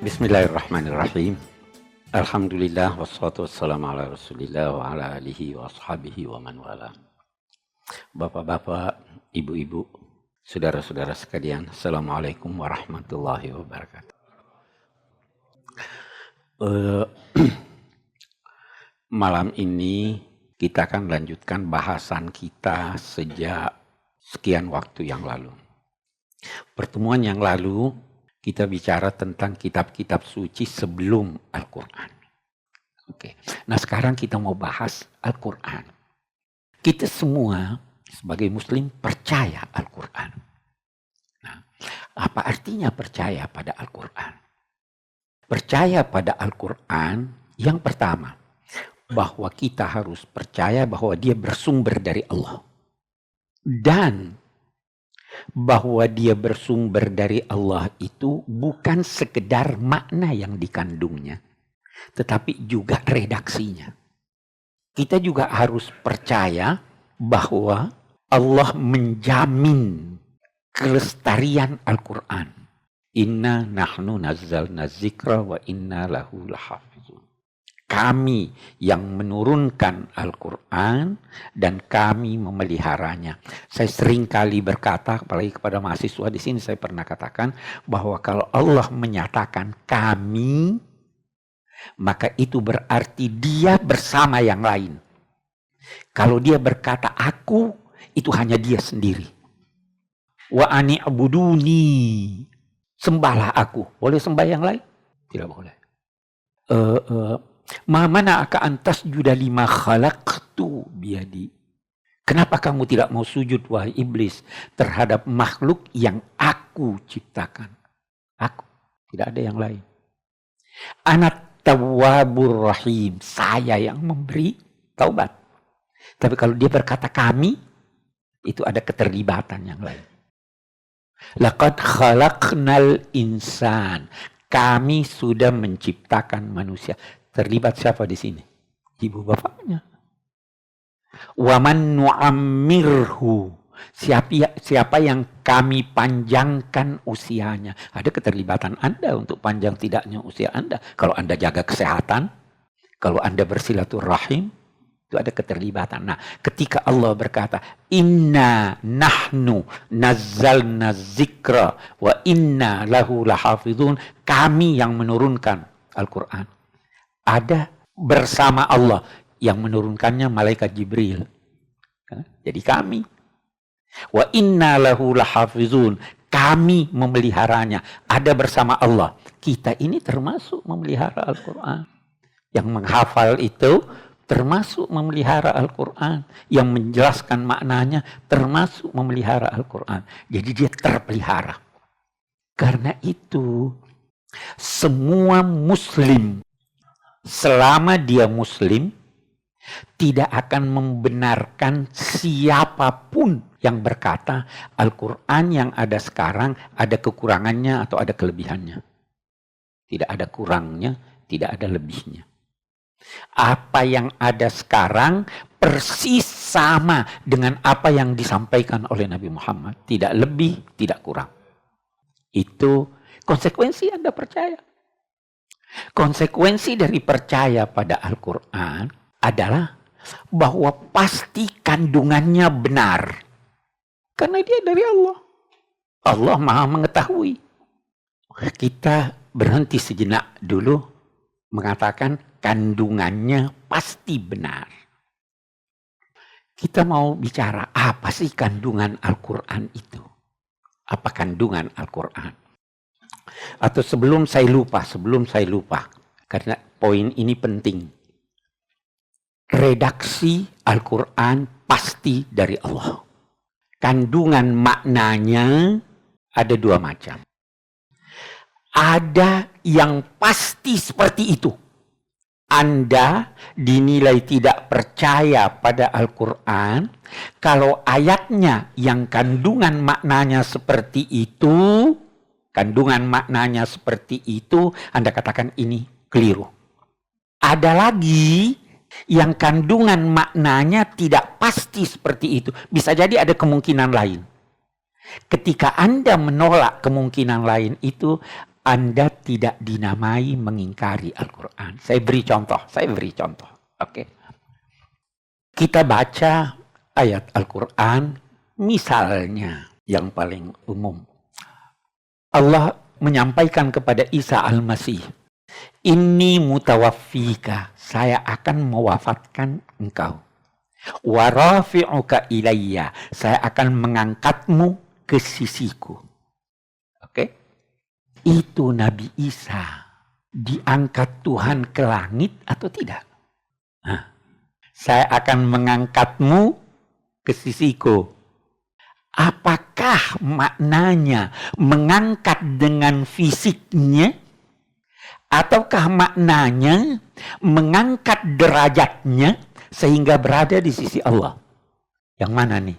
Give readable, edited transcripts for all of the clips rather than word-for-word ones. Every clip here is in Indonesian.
Bismillahirrahmanirrahim. Alhamdulillah wassalatu wassalamu ala Rasulillah wa ala alihi wa ashabihi wa man wala. Bapak-bapak, ibu-ibu, saudara-saudara sekalian, assalamualaikum warahmatullahi wabarakatuh. Malam ini kita akan lanjutkan bahasan kita sejak sekian waktu yang lalu. Pertemuan yang lalu kita bicara tentang kitab-kitab suci sebelum Al-Quran. Oke. Nah sekarang kita mau bahas Al-Quran. Kita semua sebagai muslim percaya Al-Quran. Nah, apa artinya percaya pada Al-Quran? Percaya pada Al-Quran yang pertama, bahwa kita harus percaya bahwa dia bersumber dari Allah. Dan bahwa dia bersumber dari Allah itu bukan sekedar makna yang dikandungnya, tetapi juga redaksinya. Kita juga harus percaya bahwa Allah menjamin kelestarian Al-Quran. Inna nahnu nazzalna dzikra wa inna lahu lahafizun. Kami yang menurunkan Al-Quran dan kami memeliharanya. Saya sering kali berkata, apalagi kepada mahasiswa di sini saya pernah katakan bahwa kalau Allah menyatakan kami, maka itu berarti dia bersama yang lain. Kalau dia berkata aku, itu hanya dia sendiri. Wa ani'buduni, sembahlah aku. Boleh sembah yang lain? Tidak boleh. Ma mana'aka antas juda lima khalaqtu biyadi. Kenapa kamu tidak mau sujud wahai iblis terhadap makhluk yang aku ciptakan? Aku, tidak ada yang lain. Anat tawwabur rahim, saya yang memberi taubat. Tapi kalau dia berkata kami, itu ada keterlibatan yang lain. Laqad khalaqnal insan, kami sudah menciptakan manusia. Terlibat siapa di sini? Ibu bapaknya. Waman nu'ammirhu, siapa yang kami panjangkan usianya. Ada keterlibatan Anda untuk panjang tidaknya usia Anda. Kalau Anda jaga kesehatan, kalau Anda bersilaturahim, itu ada keterlibatan. Nah, ketika Allah berkata, Inna nahnu nazzalna dzikra wa inna lahu lahafizun, kami yang menurunkan Al-Quran. Ada bersama Allah, yang menurunkannya malaikat Jibril. Jadi kami. Wa inna lahu lahafizun, kami memeliharanya. Ada bersama Allah. Kita ini termasuk memelihara Al-Quran. Yang menghafal itu termasuk memelihara Al-Quran. Yang menjelaskan maknanya termasuk memelihara Al-Quran. Jadi dia terpelihara. Karena itu semua muslim, selama dia muslim, tidak akan membenarkan siapapun yang berkata Al-Quran yang ada sekarang ada kekurangannya atau ada kelebihannya. Tidak ada kurangnya, tidak ada lebihnya. Apa yang ada sekarang persis sama dengan apa yang disampaikan oleh Nabi Muhammad. Tidak lebih, tidak kurang. Itu konsekuensi Anda percaya. Konsekuensi dari percaya pada Al-Quran adalah bahwa pasti kandungannya benar. Karena dia dari Allah. Allah Maha mengetahui. Kita berhenti sejenak dulu mengatakan kandungannya pasti benar. Kita mau bicara apa sih kandungan Al-Quran itu? Apa kandungan Al-Quran? Atau sebelum saya lupa, karena poin ini penting. Redaksi Al-Quran pasti dari Allah. Kandungan maknanya ada dua macam. Ada yang pasti seperti itu. Anda dinilai tidak percaya pada Al-Quran kalau ayatnya yang kandungan maknanya seperti itu, Anda katakan ini keliru. Ada lagi yang kandungan maknanya tidak pasti seperti itu. Bisa jadi ada kemungkinan lain. Ketika Anda menolak kemungkinan lain itu, Anda tidak dinamai mengingkari Al-Quran. Saya beri contoh. Oke. Kita baca ayat Al-Quran, misalnya yang paling umum. Allah menyampaikan kepada Isa Al-Masih, "Inni mutawaffika, saya akan mewafatkan engkau. Wa rafi'uka ilayya, saya akan mengangkatmu ke sisiku." Oke? Itu Nabi Isa diangkat Tuhan ke langit atau tidak? Nah, saya akan mengangkatmu ke sisiku. Apakah maknanya mengangkat dengan fisiknya? Ataukah maknanya mengangkat derajatnya sehingga berada di sisi Allah? Yang mana nih?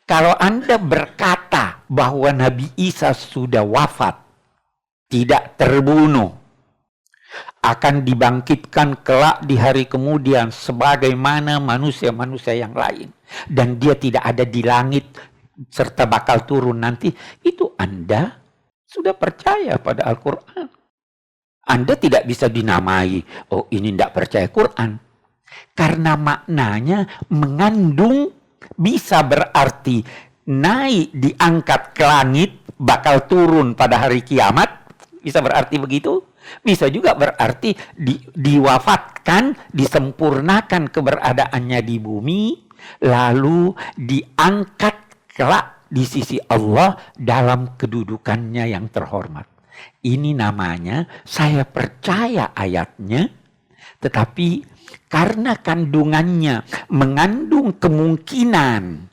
Kalau Anda berkata bahwa Nabi Isa sudah wafat, tidak terbunuh, akan dibangkitkan kelak di hari kemudian sebagaimana manusia-manusia yang lain, dan dia tidak ada di langit serta bakal turun nanti, itu Anda sudah percaya pada Al-Quran. Anda tidak bisa dinamai, oh ini tidak percaya Quran, karena maknanya mengandung, bisa berarti naik diangkat ke langit, bakal turun pada hari kiamat. Bisa berarti begitu. Bisa juga berarti diwafatkan, disempurnakan keberadaannya di bumi, lalu diangkat kelak di sisi Allah dalam kedudukannya yang terhormat. Ini namanya saya percaya ayatnya, tetapi karena kandungannya mengandung kemungkinan,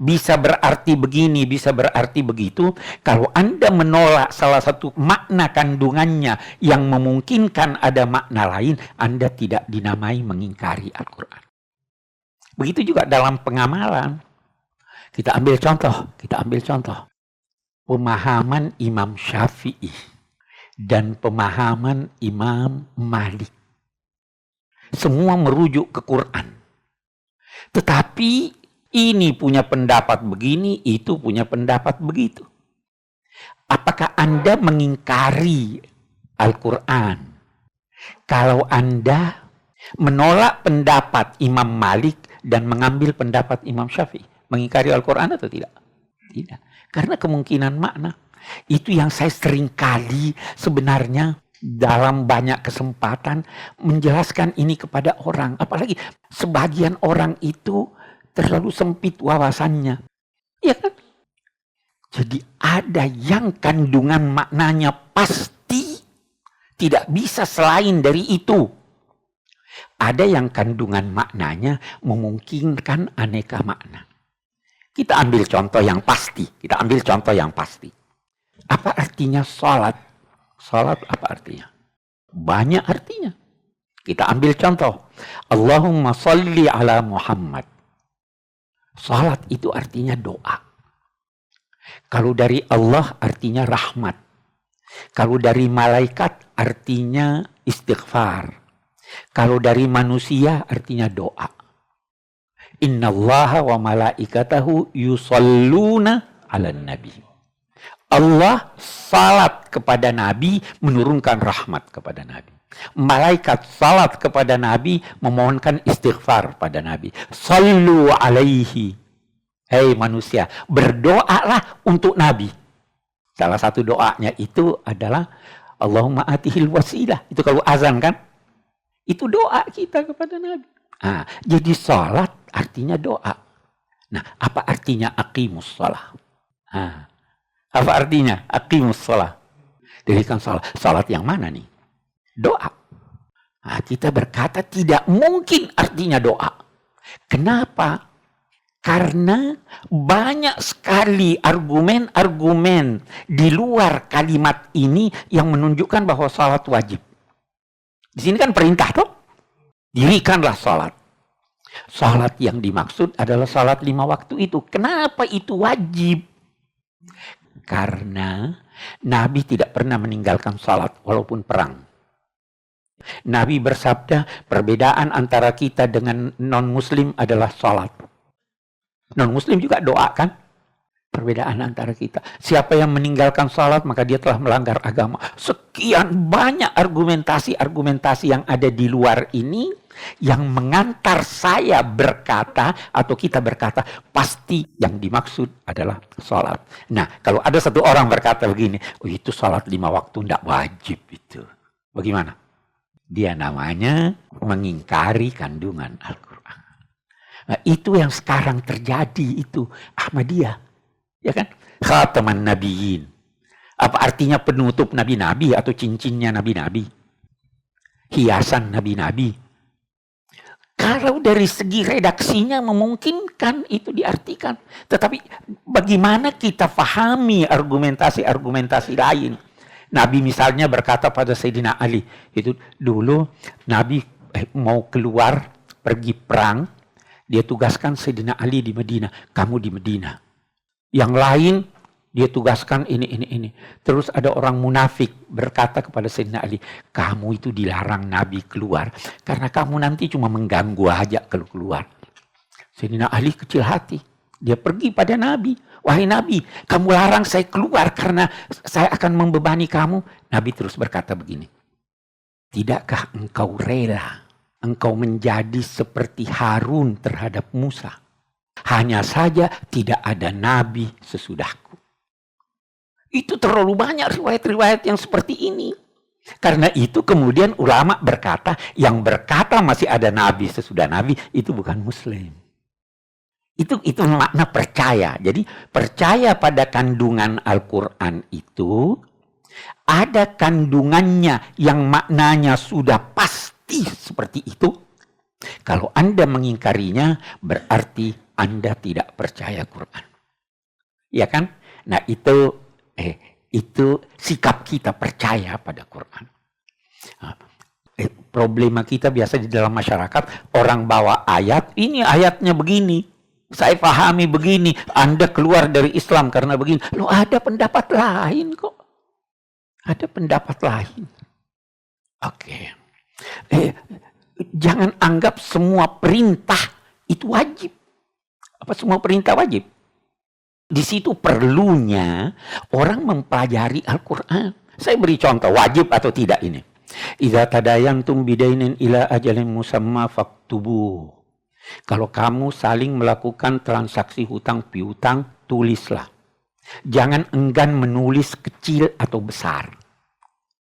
bisa berarti begini, bisa berarti begitu. Kalau Anda menolak salah satu makna kandungannya yang memungkinkan ada makna lain, Anda tidak dinamai mengingkari Al-Quran. Begitu juga dalam pengamalan. Kita ambil contoh. Pemahaman Imam Syafi'i dan pemahaman Imam Malik. Semua merujuk ke Quran. Tetapi ini punya pendapat begini, itu punya pendapat begitu. Apakah Anda mengingkari Al-Quran kalau Anda menolak pendapat Imam Malik dan mengambil pendapat Imam Syafi'i? Mengingkari Al-Quran atau tidak? Tidak. Karena kemungkinan makna. Itu yang saya sering kali sebenarnya dalam banyak kesempatan menjelaskan ini kepada orang. Apalagi sebagian orang itu terlalu sempit wawasannya. Ya kan? Jadi ada yang kandungan maknanya pasti tidak bisa selain dari itu. Ada yang kandungan maknanya memungkinkan aneka makna. Kita ambil contoh yang pasti. Apa artinya sholat? Sholat apa artinya? Banyak artinya. Kita ambil contoh. Allahumma salli ala Muhammad. Salat itu artinya doa. Kalau dari Allah artinya rahmat. Kalau dari malaikat artinya istighfar. Kalau dari manusia artinya doa. Innallaha wa malaikatahu yusalluna ala nabi. Allah salat kepada Nabi, menurunkan rahmat kepada Nabi. Malaikat salat kepada Nabi, memohonkan istighfar pada Nabi. Sallu alaihi. Hei manusia, berdoalah untuk Nabi. Salah satu doanya itu adalah Allahumma atihil wasilah. Itu kalau azan kan? Itu doa kita kepada Nabi. Nah, jadi salat artinya doa. Nah, apa artinya aqimus shalah? Nah, apa artinya aqimus shalah? Dirikan salat. Salat yang mana nih? Doa. Nah, kita berkata tidak mungkin artinya doa. Kenapa? Karena banyak sekali argumen-argumen di luar kalimat ini yang menunjukkan bahwa salat wajib. Di sini kan perintah toh? Dirikanlah salat. Salat yang dimaksud adalah salat 5 waktu itu. Kenapa itu wajib? Karena Nabi tidak pernah meninggalkan salat walaupun perang. Nabi bersabda, perbedaan antara kita dengan non-muslim adalah salat. Non-muslim juga doa kan? Perbedaan antara kita. Siapa yang meninggalkan salat maka dia telah melanggar agama. Sekian banyak argumentasi-argumentasi yang ada di luar ini yang mengantar saya berkata atau kita berkata pasti yang dimaksud adalah salat. Nah, kalau ada satu orang berkata begini, oh itu salat 5 waktu tidak wajib itu. Bagaimana? Dia namanya mengingkari kandungan Al-Quran. Nah, itu yang sekarang terjadi itu Ahmadiyah. Ya kan? Khataman Nabiyyin. Apa artinya penutup nabi-nabi atau cincinnya nabi-nabi? Hiasan nabi-nabi. Kalau dari segi redaksinya memungkinkan itu diartikan. Tetapi bagaimana kita pahami argumentasi-argumentasi lain? Nabi misalnya berkata pada Sayyidina Ali. Itu dulu Nabi mau keluar pergi perang. Dia tugaskan Sayyidina Ali di Madinah. Kamu di Madinah. Yang lain dia tugaskan ini. Terus ada orang munafik berkata kepada Sayyidina Ali, kamu itu dilarang Nabi keluar. Karena kamu nanti cuma mengganggu aja kalau keluar. Sayyidina Ali kecil hati. Dia pergi pada Nabi. Wahai Nabi, kamu larang saya keluar karena saya akan membebani kamu. Nabi terus berkata begini. Tidakkah engkau rela engkau menjadi seperti Harun terhadap Musa? Hanya saja tidak ada nabi sesudahku. Itu terlalu banyak riwayat-riwayat yang seperti ini. Karena itu kemudian ulama berkata, yang berkata masih ada nabi sesudah nabi, itu bukan muslim. Itu makna percaya. Jadi percaya pada kandungan Al-Quran itu, ada kandungannya yang maknanya sudah pasti seperti itu. Kalau Anda mengingkarinya, berarti Anda tidak percaya Quran. Ya kan? Nah itu sikap kita percaya pada Quran. Problema kita biasa di dalam masyarakat, orang bawa ayat, ini ayatnya begini. Saya pahami begini, Anda keluar dari Islam karena begini. Loh ada pendapat lain kok. Ada pendapat lain. Oke. Jangan anggap semua perintah itu wajib. Apa semua perintah wajib? Di situ perlunya orang mempelajari Al-Quran. Saya beri contoh wajib atau tidak ini. Idza tadayantum bidainin ila ajalin musamma faktubu. Kalau kamu saling melakukan transaksi hutang piutang, tulislah. Jangan enggan menulis kecil atau besar.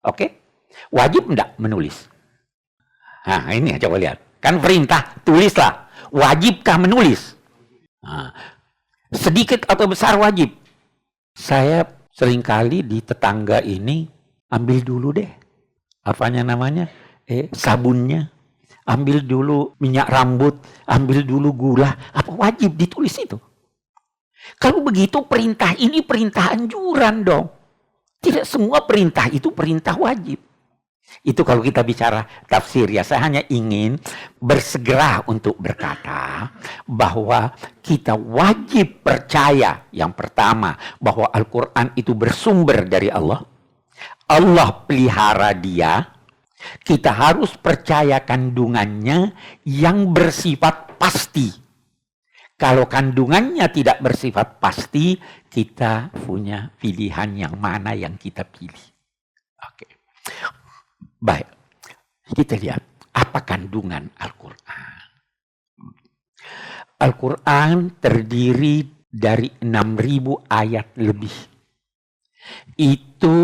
Oke? Wajib enggak menulis? Nah, ini coba lihat. Kan perintah, tulislah. Wajibkah menulis? Nah, sedikit atau besar wajib. Saya seringkali di tetangga ini ambil dulu deh. Apanya namanya? Sabunnya. Ambil dulu minyak rambut. Ambil dulu gula. Apa wajib ditulis itu? Kalau begitu perintah ini perintah anjuran dong. Tidak semua perintah itu perintah wajib. Itu kalau kita bicara tafsir ya, saya hanya ingin bersegera untuk berkata bahwa kita wajib percaya yang pertama bahwa Al-Quran itu bersumber dari Allah. Allah pelihara dia. Kita harus percaya kandungannya yang bersifat pasti. Kalau kandungannya tidak bersifat pasti, kita punya pilihan yang mana yang kita pilih. Oke. Baik, kita lihat apa kandungan Al-Quran. Al-Quran terdiri dari 6.000 ayat lebih. Itu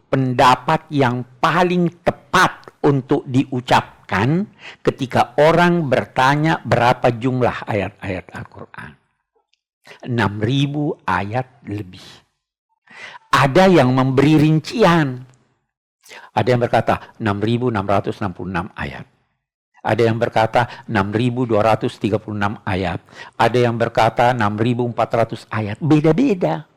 pendapat yang paling tepat untuk diucapkan ketika orang bertanya berapa jumlah ayat-ayat Al-Quran. 6.000 ayat lebih. Ada yang memberi rincian. Ada yang berkata 6.666 ayat. Ada yang berkata 6.236 ayat. Ada yang berkata 6.400 ayat. Beda-beda.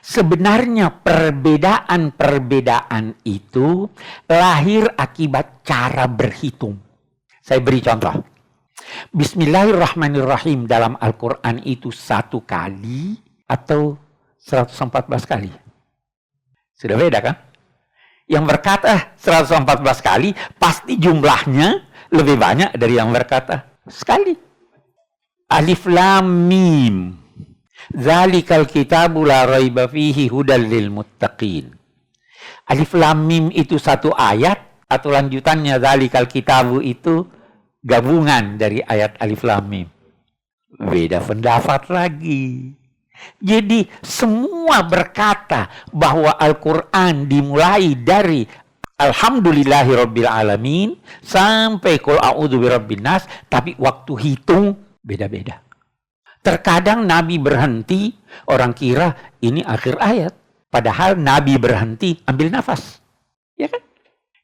Sebenarnya perbedaan-perbedaan itu lahir akibat cara berhitung. Saya beri contoh. Bismillahirrahmanirrahim dalam Al-Quran itu 1 kali atau 114 kali. Sudah beda kan? Yang berkata 114 kali pasti jumlahnya lebih banyak dari yang berkata sekali. Alif Lam Mim. Dzalikal kitabu la raiba fihi hudal lil muttaqin. Alif lam mim itu satu ayat atau lanjutannya dzalikal kitabu itu gabungan dari ayat alif lam mim. Beda pendapat lagi. Jadi semua berkata bahwa Al-Quran dimulai dari Alhamdulillahirabbil alamin sampai qul a'udzu birabbin nas, tapi waktu hitung beda-beda. Terkadang Nabi berhenti, orang kira ini akhir ayat. Padahal Nabi berhenti, ambil nafas. Ya kan?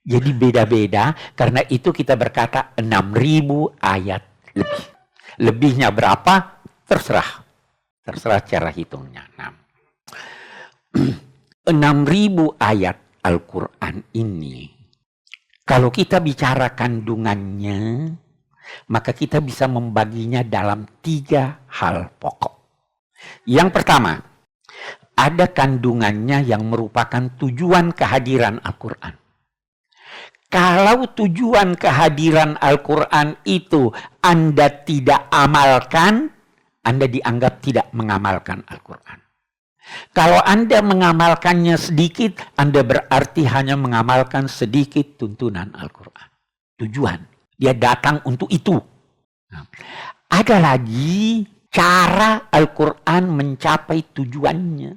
Jadi beda-beda, karena itu kita berkata 6.000 ayat lebih. Lebihnya berapa? Terserah. Terserah cara hitungnya. 6.000 ayat Al-Quran ini. Kalau kita bicara kandungannya, maka kita bisa membaginya dalam 3 hal pokok. Yang pertama, ada kandungannya yang merupakan tujuan kehadiran Al-Quran. Kalau tujuan kehadiran Al-Quran itu Anda tidak amalkan, Anda dianggap tidak mengamalkan Al-Quran. Kalau Anda mengamalkannya sedikit, Anda berarti hanya mengamalkan sedikit tuntunan Al-Quran. Tujuan. Dia datang untuk itu. Nah, ada lagi cara Al-Quran mencapai tujuannya.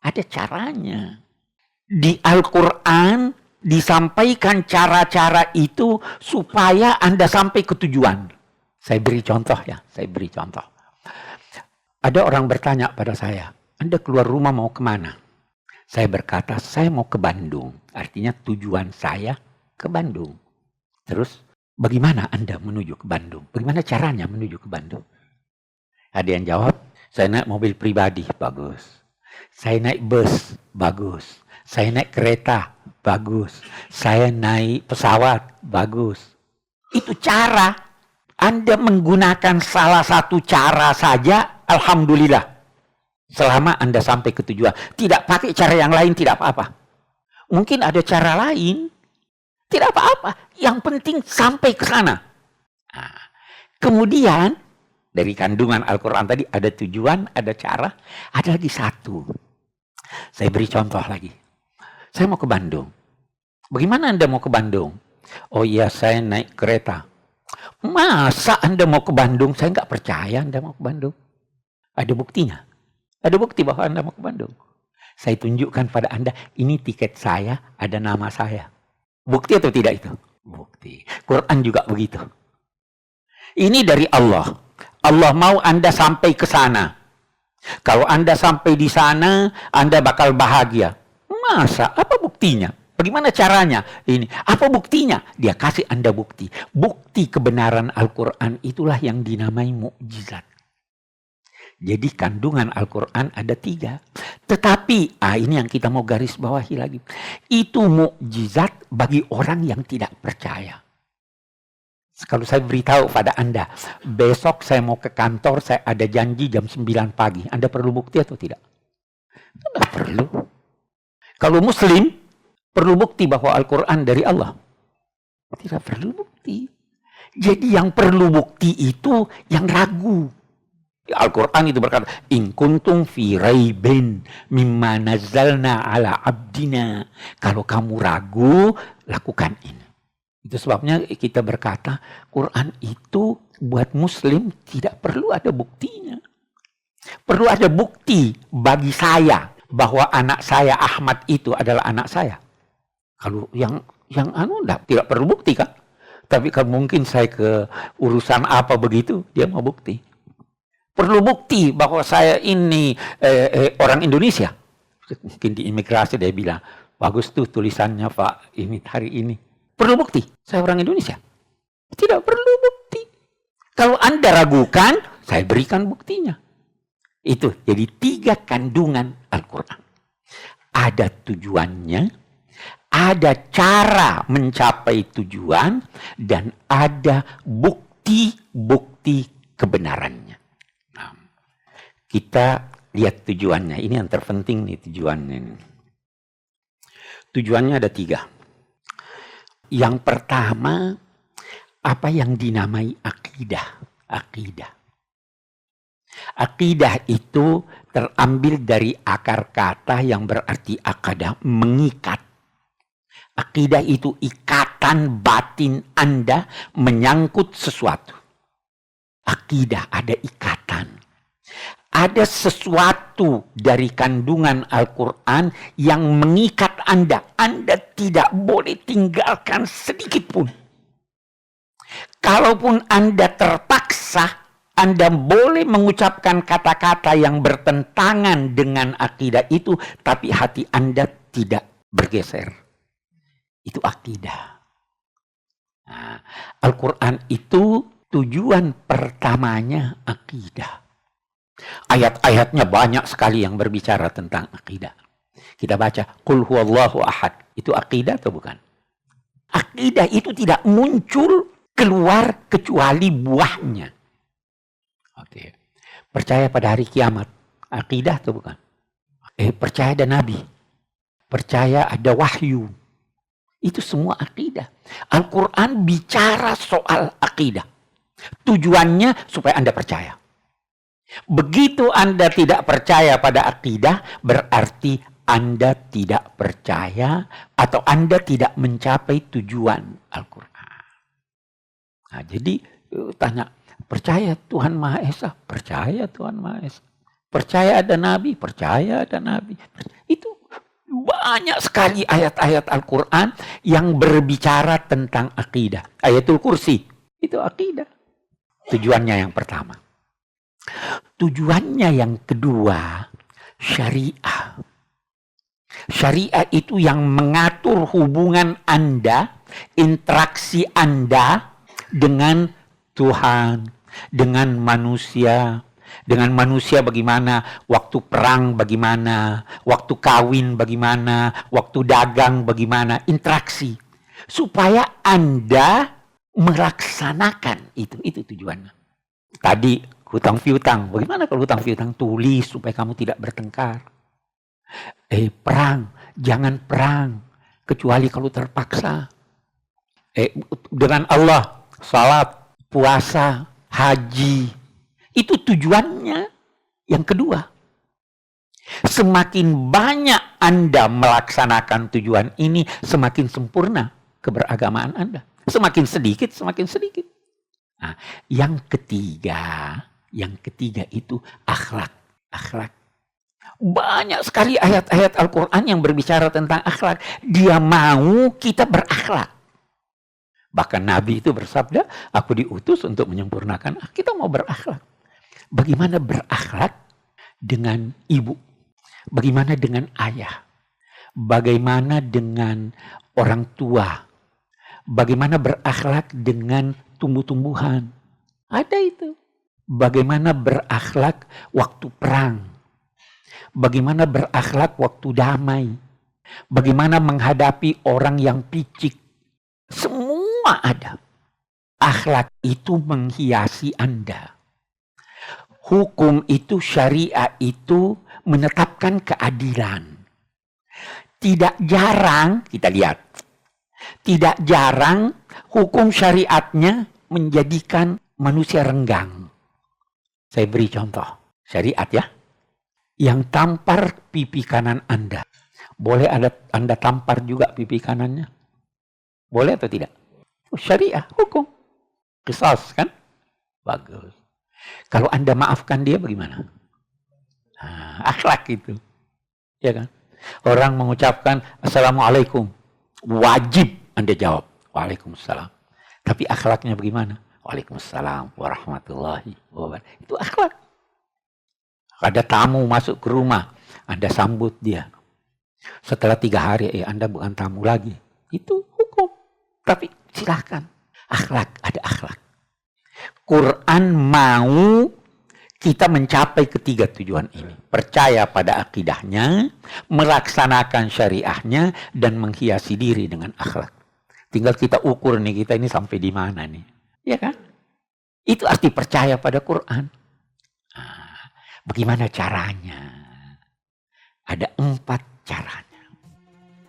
Ada caranya. Di Al-Quran disampaikan cara-cara itu supaya Anda sampai ke tujuan. Saya beri contoh ya, Ada orang bertanya pada saya, Anda keluar rumah mau kemana? Saya berkata, saya mau ke Bandung. Artinya tujuan saya ke Bandung. Terus, bagaimana Anda menuju ke Bandung? Bagaimana caranya menuju ke Bandung? Ada yang jawab, saya naik mobil pribadi, bagus. Saya naik bus, bagus. Saya naik kereta, bagus. Saya naik pesawat, bagus. Itu cara. Anda menggunakan salah satu cara saja, alhamdulillah. Selama Anda sampai ke tujuan. Tidak pakai cara yang lain, tidak apa-apa. Mungkin ada cara lain. Tidak apa-apa. Yang penting sampai ke sana. Nah, kemudian, dari kandungan Al-Quran tadi, ada tujuan, ada cara. Ada lagi satu. Saya beri contoh lagi. Saya mau ke Bandung. Bagaimana Anda mau ke Bandung? Oh iya, saya naik kereta. Masa Anda mau ke Bandung? Saya nggak percaya Anda mau ke Bandung. Ada buktinya. Ada bukti bahwa Anda mau ke Bandung. Saya tunjukkan pada Anda, ini tiket saya, ada nama saya. Bukti atau tidak itu? Bukti. Quran juga begitu. Ini dari Allah. Allah mau Anda sampai ke sana. Kalau Anda sampai di sana, Anda bakal bahagia. Masa? Apa buktinya? Bagaimana caranya? Ini. Apa buktinya? Dia kasih Anda bukti. Bukti kebenaran Al-Quran itulah yang dinamai mukjizat. Jadi kandungan Al-Quran ada 3. Tetapi, ini yang kita mau garis bawahi lagi. Itu mukjizat bagi orang yang tidak percaya. Kalau saya beritahu pada Anda, besok saya mau ke kantor, saya ada janji jam 9 pagi. Anda perlu bukti atau tidak? Tidak perlu. Kalau Muslim, perlu bukti bahwa Al-Quran dari Allah. Tidak perlu bukti. Jadi yang perlu bukti itu yang ragu. Al-Quran itu berkata, in kuntum fi raibin mimma nazzalna ala abdina. Kalau kamu ragu, lakukan ini. Itu sebabnya kita berkata, Quran itu buat Muslim tidak perlu ada buktinya. Perlu ada bukti bagi saya bahwa anak saya Ahmad itu adalah anak saya. Kalau yang tidak perlu bukti kan? Tapi kalau mungkin saya ke urusan apa begitu, dia mau bukti. Perlu bukti bahwa saya ini orang Indonesia. Mungkin di imigrasi dia bilang, bagus tuh tulisannya Pak, ini hari ini. Perlu bukti, saya orang Indonesia. Tidak perlu bukti. Kalau Anda ragukan, saya berikan buktinya. Itu, jadi 3 kandungan Al-Quran. Ada tujuannya, ada cara mencapai tujuan, dan ada bukti-bukti kebenarannya. Nah, kita lihat tujuannya. Ini yang terpenting nih tujuannya. Tujuannya ada 3. Yang pertama, apa yang dinamai akidah. Akidah. Akidah itu terambil dari akar kata yang berarti akadah, mengikat. Akidah itu ikatan batin Anda menyangkut sesuatu. Akidah ada ikatan. Ada sesuatu dari kandungan Al-Quran yang mengikat Anda. Anda tidak boleh tinggalkan sedikit pun. Kalaupun Anda terpaksa, Anda boleh mengucapkan kata-kata yang bertentangan dengan akidah itu, tapi hati Anda tidak bergeser. Itu akidah. Nah, Al-Quran itu tujuan pertamanya akidah. Ayat-ayatnya banyak sekali yang berbicara tentang akidah. Kita baca, Qul huwallahu ahad. Itu akidah atau bukan? Akidah itu tidak muncul keluar kecuali buahnya. Oke. Percaya pada hari kiamat. Akidah atau bukan? Percaya ada nabi. Percaya ada wahyu. Itu semua akidah. Al-Quran bicara soal akidah. Tujuannya supaya Anda percaya. Begitu Anda tidak percaya pada akidah, berarti Anda tidak percaya atau Anda tidak mencapai tujuan Al-Quran. Nah, jadi tanya, percaya Tuhan Maha Esa? Percaya Tuhan Maha Esa. Percaya ada nabi? Percaya ada nabi. Itu banyak sekali ayat-ayat Al-Quran yang berbicara tentang akidah. Ayatul Kursi, itu akidah. Tujuannya yang pertama. Tujuannya yang kedua, syariah. Syariah itu yang mengatur hubungan Anda, interaksi Anda dengan Tuhan, dengan manusia. Dengan manusia bagaimana, waktu perang bagaimana, waktu kawin bagaimana, waktu dagang bagaimana, interaksi. Supaya Anda melaksanakan itu tujuannya. Tadi hutang piutang, bagaimana kalau hutang piutang? Tulis supaya kamu tidak bertengkar. Perang, jangan perang kecuali kalau terpaksa. Dengan Allah, salat, puasa, haji. Itu tujuannya yang kedua. Semakin banyak Anda melaksanakan tujuan ini, semakin sempurna keberagamaan Anda. Semakin sedikit, semakin sedikit. Nah, yang ketiga itu akhlak. Akhlak. Banyak sekali ayat-ayat Al-Quran yang berbicara tentang akhlak. Dia mau kita berakhlak. Bahkan Nabi itu bersabda, aku diutus untuk menyempurnakan. Kita mau berakhlak. Bagaimana berakhlak dengan ibu? Bagaimana dengan ayah? Bagaimana dengan orang tua? Bagaimana berakhlak dengan tumbuh-tumbuhan? Ada itu. Bagaimana berakhlak waktu perang? Bagaimana berakhlak waktu damai? Bagaimana menghadapi orang yang picik? Semua ada. Akhlak itu menghiasi Anda. Hukum itu, syariah itu menetapkan keadilan. Tidak jarang, kita lihat. Tidak jarang hukum syariatnya menjadikan manusia renggang. Saya beri contoh. Syariat ya. Yang tampar pipi kanan Anda. Boleh Anda tampar juga pipi kanannya? Boleh atau tidak? Syariah, hukum. Qisas kan? Bagus. Kalau Anda maafkan dia bagaimana? Nah, akhlak itu. Ya kan? Orang mengucapkan Assalamualaikum. Wajib Anda jawab. Waalaikumsalam. Tapi akhlaknya bagaimana? Waalaikumsalam warahmatullahi wabarakatuh. Itu akhlak. Ada tamu masuk ke rumah. Anda sambut dia. Setelah 3 hari, Anda bukan tamu lagi. Itu hukum. Tapi silakan. Akhlak, ada akhlak. Quran mau kita mencapai ketiga tujuan ini. Percaya pada akidahnya, melaksanakan syariahnya, dan menghiasi diri dengan akhlak. Tinggal kita ukur nih, kita ini sampai di mana nih. Ya kan? Itu arti percaya pada Quran. Nah, bagaimana caranya? Ada 4 cara.